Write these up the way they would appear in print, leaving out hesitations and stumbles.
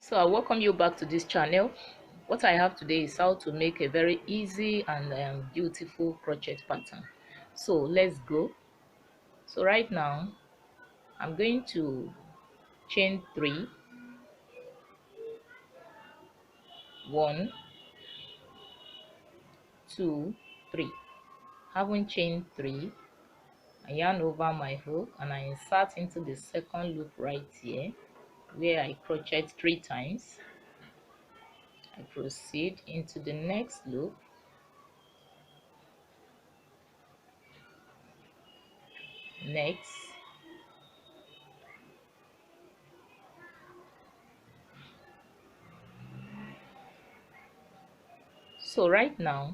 So I welcome you back to this channel. What I have today is how to make a very easy and beautiful crochet pattern. So let's go. So right now I'm going to chain 3, 1, 2, 3. Having chained 3, I yarn over my hook and I insert into the second loop right here where I crochet 3 times. I proceed into the next loop, next, so right now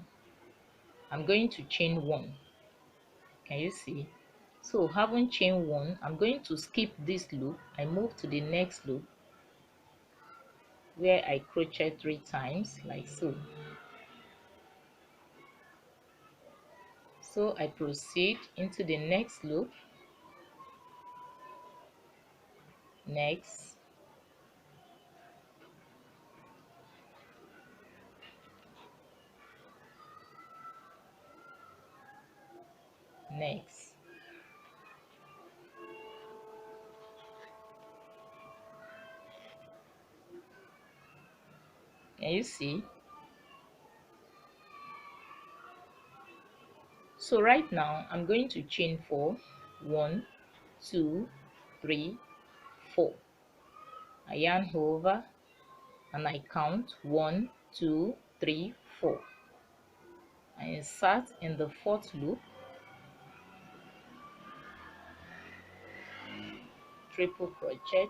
I'm going to chain 1. Can you see? So having chain 1, I'm going to skip this loop. I move to the next loop where I crochet 3 times like so. So I proceed into the next loop, next, next. Can you see? So right now I'm going to chain 4. 1, 2, 3, 4. I yarn over and I count 1, 2, 3, 4. I insert in the 4th loop, triple crochet,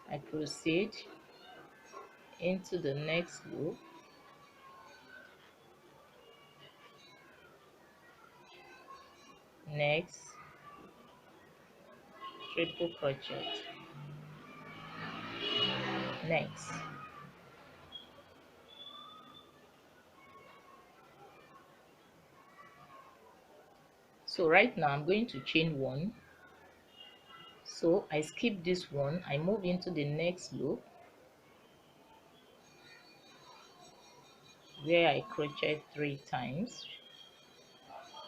I proceed into the next loop, next, triple crochet, next. So right now I'm going to chain 1. So I skip this one, I move into the next loop where I crochet 3 times.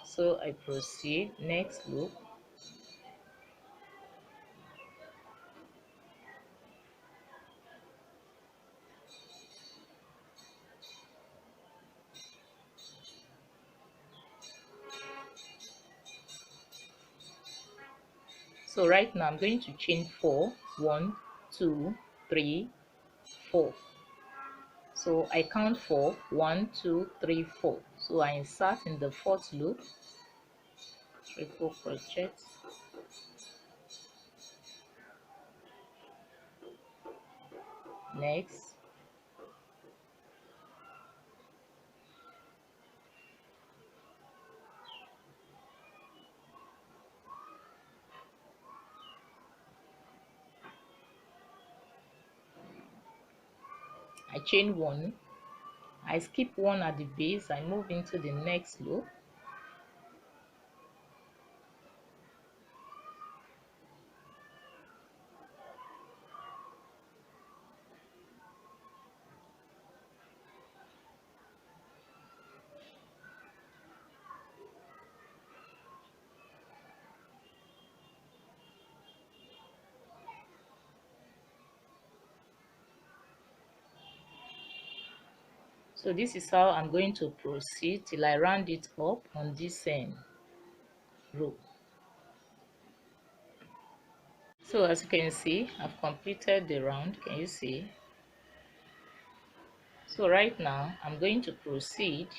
So I proceed, next loop, so right now I'm going to chain 4. 1, 2, 3, 4. So I count 4. 1, 2, 3, 4. So I insert in the 4th loop, triple crochet, next, I chain 1, I skip 1 at the base, I move into the next loop, so this is how I'm going to proceed till I round it up on this row. So as you can see, I've completed the round. Can you see? So right now I'm going to proceed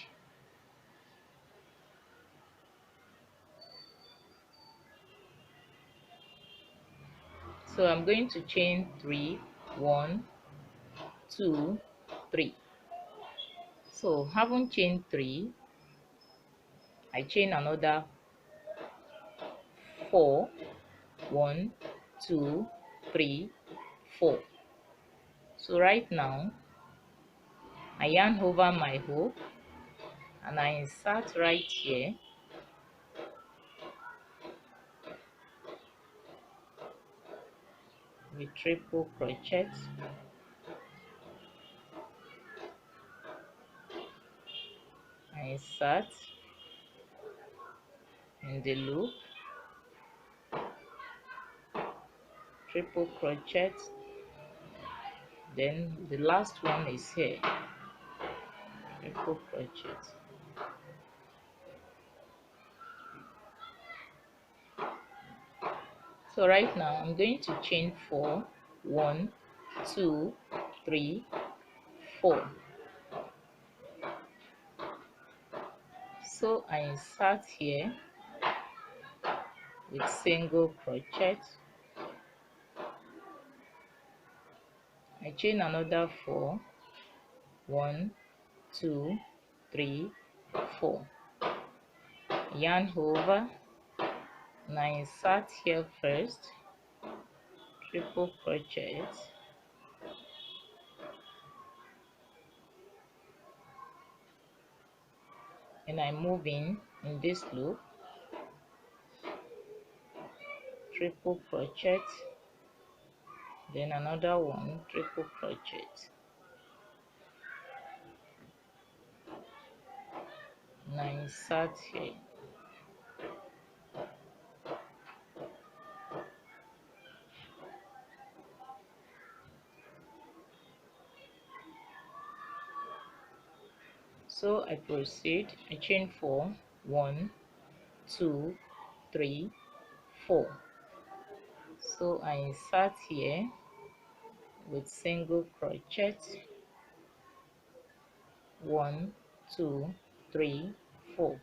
so I'm going to chain 3. 1, 2, 3. So having chained 3, I chain another 4. 1, 2, 3, 4. So right now I yarn over my hook and I insert right here with triple crochet. I insert in the loop, triple crochet, then the last one is here, triple crochet. So right now I'm going to chain 4, 1, 2, 3, 4. So I insert here with single crochet. I chain another 4, 1, 2, 3, 4. Yarn over, and I insert here first, triple crochet, and I move in this loop, triple crochet, then another one, triple crochet, and I insert here. So I proceed, I chain 4, 1, 2, 3, 4. So I insert here with single crochet, 1, 2, 3, 4.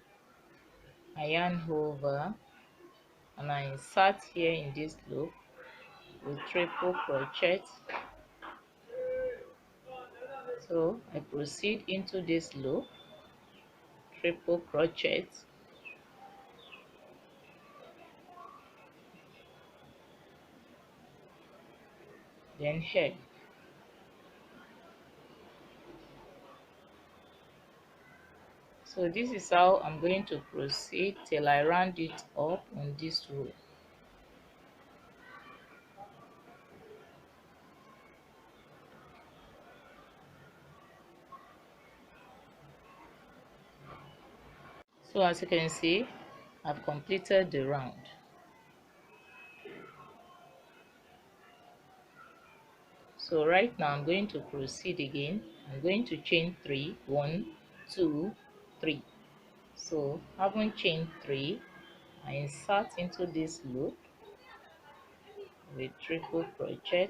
I yarn over, and I insert here in this loop with triple crochet. So I proceed into this loop, triple crochet, then here. So this is how I'm going to proceed till I round it up on this row. So as you can see, I've completed the round. So right now I'm going to proceed again. I'm going to chain 3, 1, 2, 3. So having chained 3, I insert into this loop with triple crochet.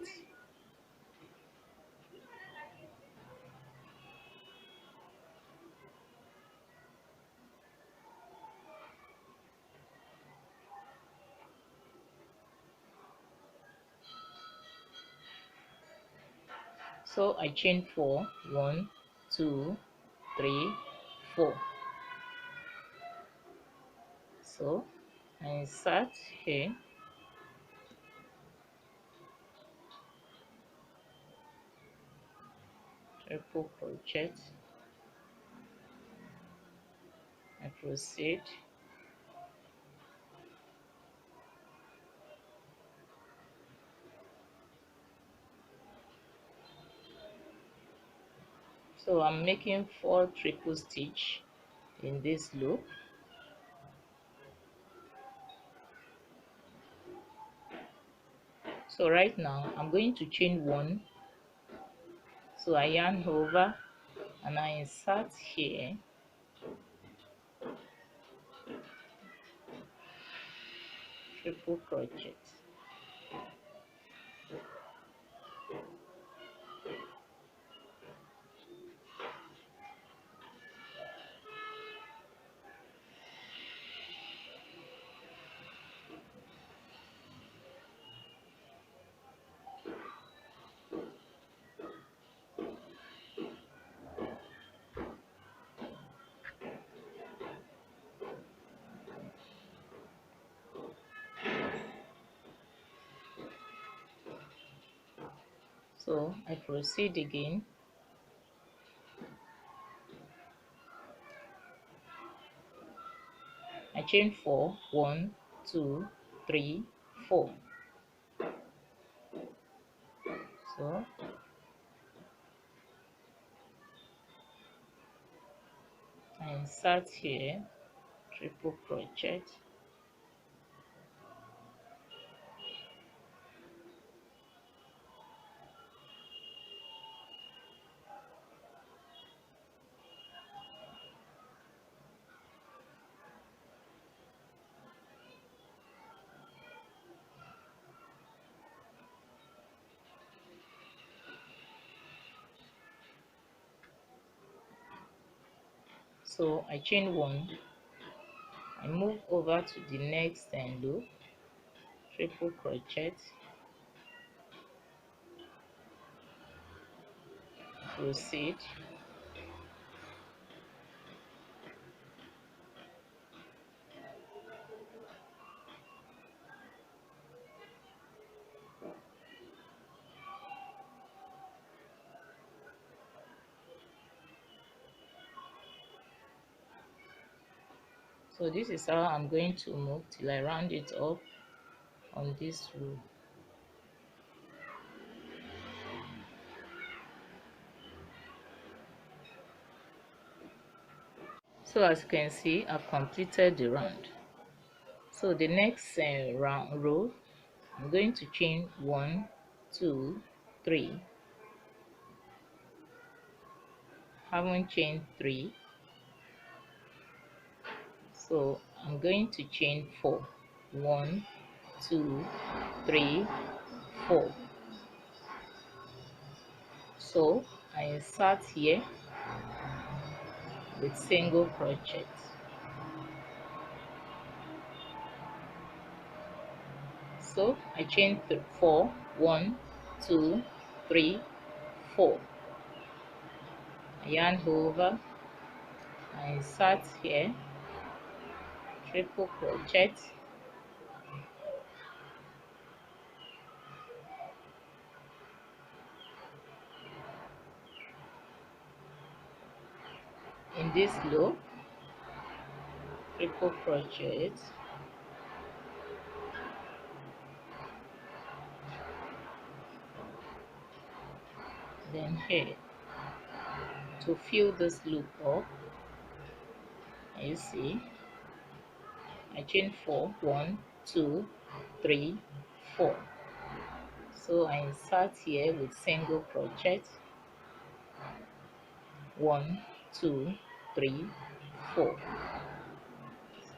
So I chain 4, 1, 2, 3, 4. So I insert here, triple crochet. I proceed. So I'm making 4 triple stitch in this loop. So right now I'm going to chain 1. So I yarn over, and I insert here, triple crochet. So I proceed again. I chain 4, 1, 2, 3, 4. So I insert here, triple crochet, so I chain one, I move over to the next loop, triple crochet, proceed, so this is how I'm going to move till I round it up on this row. So as you can see, I've completed the round. So the next row, I'm going to chain 1, 2, 3, haven't chained 3, so I'm going to chain 4, 1, 2, 3, 4. So I insert here with single crochet. So I chain 4, 1, 2, 3, 4. I yarn over, I insert here, triple crochet, in this loop, triple crochet, then here to fill this loop up, you see, I chain 4, 1, 2, 3, 4. So I insert here with single crochet, 1, 2, 3, 4.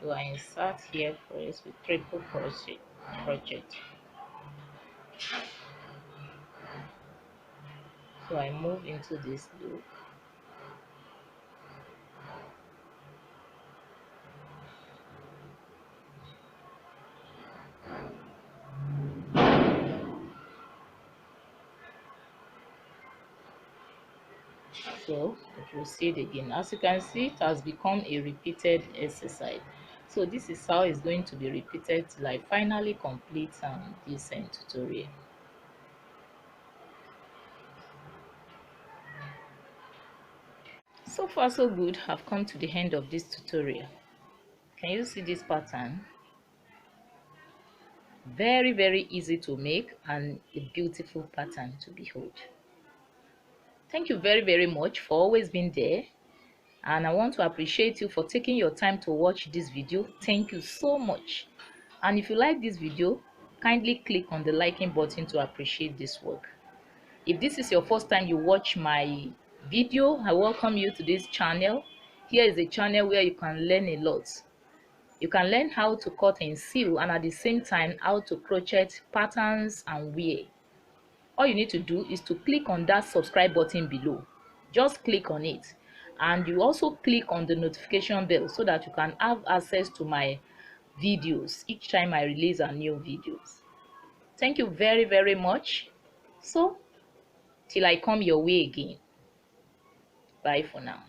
So I insert here first with triple crochet. So I move into this loop. So I proceed again. As you can see, it has become a repeated exercise. So this is how it's going to be repeated till I finally complete this tutorial. So far so good. I've come to the end of this tutorial. Can you see this pattern? Very easy to make and a beautiful pattern to behold. Thank you very much for always being there, and I want to appreciate you for taking your time to watch this video. Thank you so much. And if you like this video, kindly click on the liking button to appreciate this work. If this is your first time you watch my video, I welcome you to this channel. Here is a channel where you can learn a lot. You can learn how to cut and sew, and at the same time how to crochet patterns and wear. All you need to do is to click on that subscribe button below. Just click on it, and you also click on the notification bell so that you can have access to my videos each time I release a new videos. Thank you very much. So till I come your way again, bye for now.